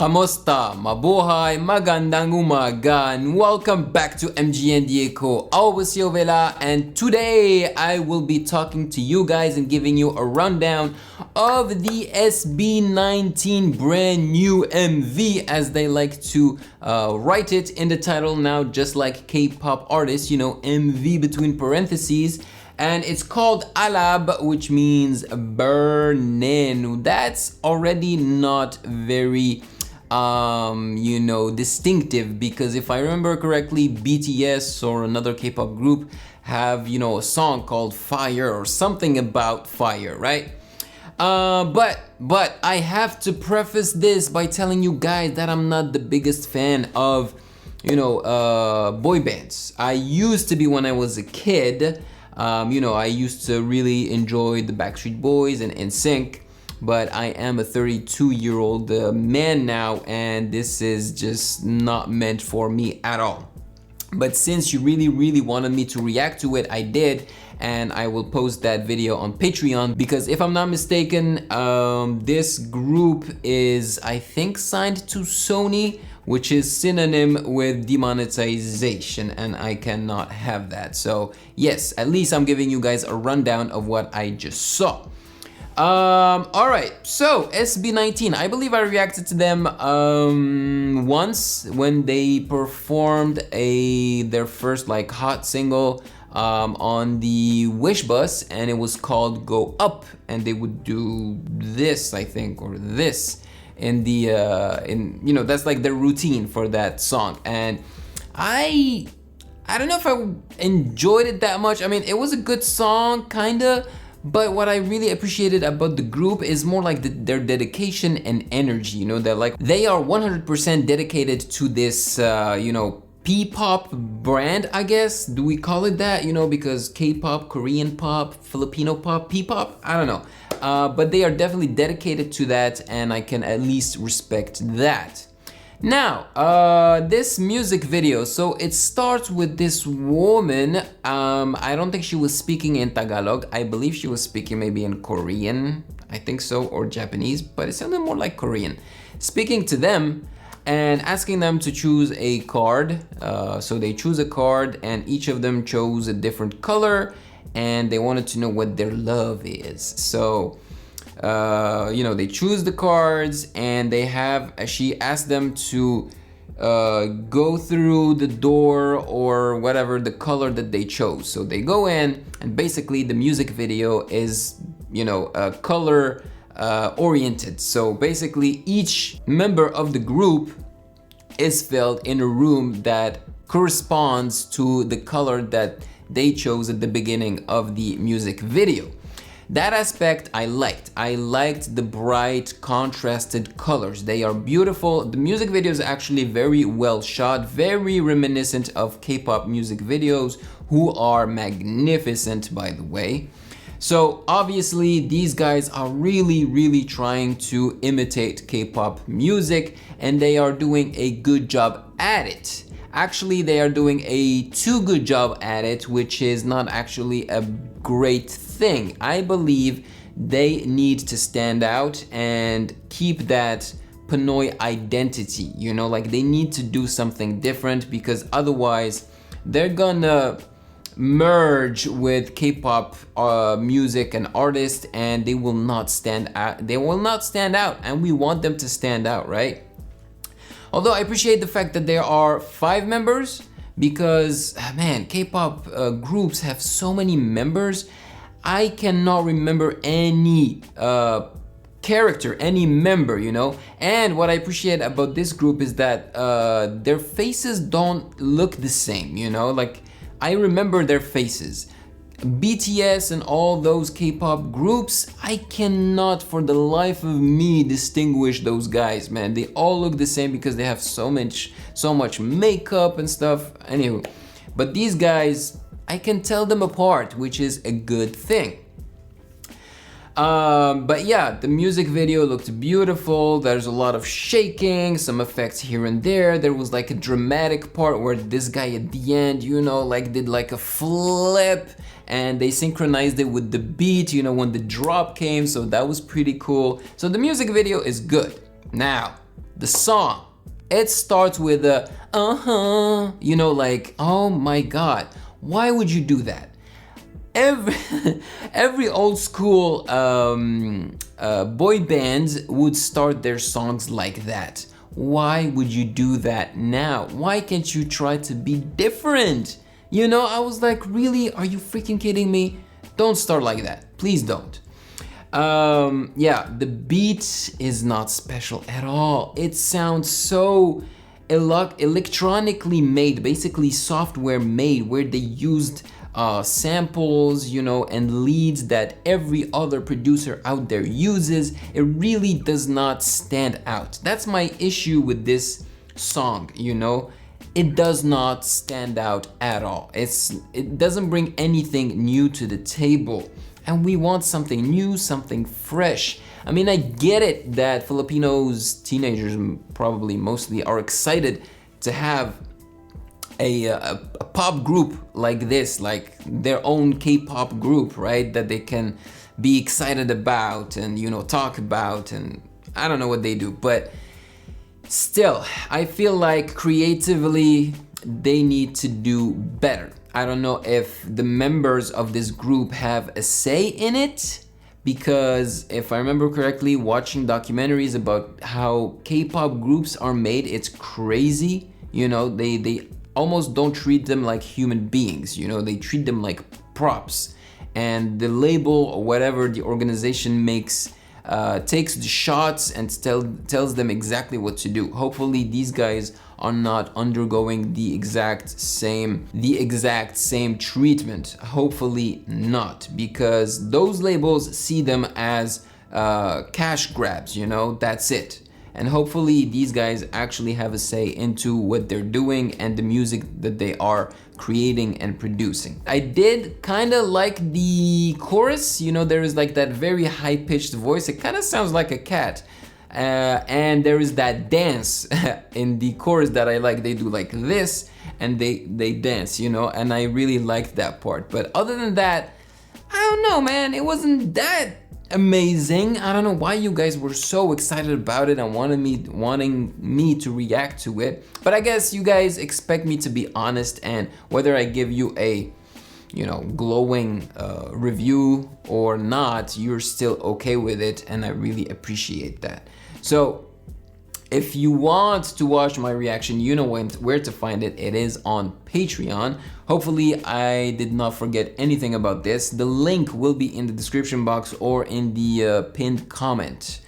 Kamusta? Mabuhay, magandang umaga, and welcome back to MGNDA ko. Always Ovela, and today I will be talking to you guys and giving you a rundown of the SB19 brand new MV, as they like to write it in the title now, just like K-pop artists, you know, MV between parentheses. And it's called ALAB, which means burnin'. That's already not very you know, distinctive, because if I remember correctly, BTS or another K-pop group have, you know, a song called Fire or something about fire, right? But I have to preface this by telling you guys that I'm not the biggest fan of, you know, boy bands. I used to be when I was a kid. You know, I used to really enjoy the Backstreet Boys and NSYNC. But I am a 32-year-old man now, and this is just not meant for me at all. But since you really wanted me to react to it, I did, and I will post that video on Patreon, because if I'm not mistaken, this group is, I think, signed to Sony, which is synonym with demonetization, and I cannot have that. So yes, at least I'm giving you guys a rundown of what I just saw. All right, so SB19, I believe I reacted to them once when they performed their first like hot single on the Wish bus, and it was called Go Up, and they would do this, I think, or this in the you know, that's like their routine for that song. And I don't know if I enjoyed it that much. I mean, it was a good song, kinda. But what I really appreciated about the group is more like their dedication and energy, you know, that like they are 100% dedicated to this, you know, P-pop brand, I guess. Do we call it that? You know, because K-pop, Korean pop, Filipino pop, P-pop, I don't know. But they are definitely dedicated to that, and I can at least respect that. Now, this music video, so it starts with this woman. I don't think she was speaking in Tagalog. I believe she was speaking maybe in Korean, I think so, or Japanese, but it sounded more like Korean. Speaking to them and asking them to choose a card. So they choose a card, and each of them chose a different color, and they wanted to know what their love is. So you know, they choose the cards, and she asked them to go through the door or whatever the color that they chose. So they go in, and basically the music video is, you know, color oriented. So basically each member of the group is filled in a room that corresponds to the color that they chose at the beginning of the music video. That aspect I liked. I liked the bright, contrasted colors. They are beautiful. The music video is actually very well shot, very reminiscent of K-pop music videos, who are magnificent, by the way. So obviously these guys are really trying to imitate K-pop music, and they are doing a good job at it. Actually, they are doing a too good job at it, which is not actually a great thing. I believe they need to stand out and keep that Pinoy identity, you know, like they need to do something different, because otherwise they're gonna merge with K-pop music and artists, and they will not stand out. They will not stand out, and we want them to stand out, right? Although I appreciate the fact that there are 5 members, because, man, K-pop groups have so many members. I cannot remember any character, any member, you know? And what I appreciate about this group is that their faces don't look the same, you know? Like, I remember their faces. BTS and all those K-pop groups, I cannot for the life of me distinguish those guys, man. They all look the same because they have so much makeup and stuff. Anyway, but these guys, I can tell them apart, which is a good thing. But yeah, the music video looked beautiful. There's a lot of shaking, some effects here and there. There was like a dramatic part where this guy at the end, you know, like did like a flip, and they synchronized it with the beat, you know, when the drop came. So that was pretty cool. So the music video is good. Now, the song. It starts with a you know, like, oh my God, why would you do that? Every old school boy bands would start their songs like that. Why would you do that now? Why can't you try to be different? You know, I was like, really? Are you freaking kidding me? Don't start like that. Please don't. Yeah, the beat is not special at all. It sounds so electronically made, basically software made, where they used samples, you know, and leads that every other producer out there uses. It really does not stand out. That's my issue with this song, you know. It does not stand out at all. It doesn't bring anything new to the table. And we want something new, something fresh. I mean, I get it that Filipinos, teenagers probably mostly, are excited to have a pop group like this, like their own K-pop group, right? That they can be excited about and, you know, talk about, and I don't know what they do, but still, I feel like creatively they need to do better. I don't know if the members of this group have a say in it, because if I remember correctly, watching documentaries about how K-pop groups are made, it's crazy. You know, they almost don't treat them like human beings, you know, they treat them like props. And the label or whatever the organization makes takes the shots and tells them exactly what to do. Hopefully these guys are not undergoing the exact same treatment. Hopefully not, because those labels see them as cash grabs, you know, that's it. And hopefully these guys actually have a say into what they're doing and the music that they are creating and producing. I did kind of like the chorus, you know, there is like that very high-pitched voice. It kind of sounds like a cat. And there is that dance in the chorus that I like. They do like this and they dance, you know, and I really liked that part. But other than that, I don't know, man, it wasn't that amazing. I don't know why you guys were so excited about it and wanting me to react to it, but I guess you guys expect me to be honest, and whether I give you a, you know, glowing review or not, you're still okay with it, and I really appreciate that. So if you want to watch my reaction, you know where to find it. It is on Patreon. Hopefully I did not forget anything about this. The link will be in the description box or in the pinned comment.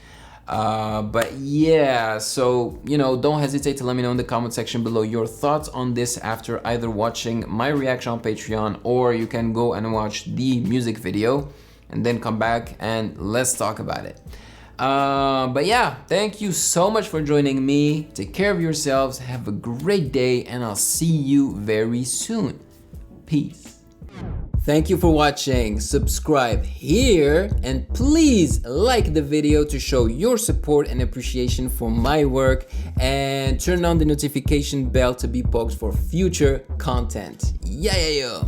But yeah, so, you know, don't hesitate to let me know in the comment section below your thoughts on this after either watching my reaction on Patreon, or you can go and watch the music video and then come back and let's talk about it. But yeah, thank you so much for joining me. Take care of yourselves, have a great day, and I'll see you very soon. Peace. Thank you for watching. Subscribe here and please like the video to show your support and appreciation for my work, and turn on the notification bell to be poked for future content. Yeah.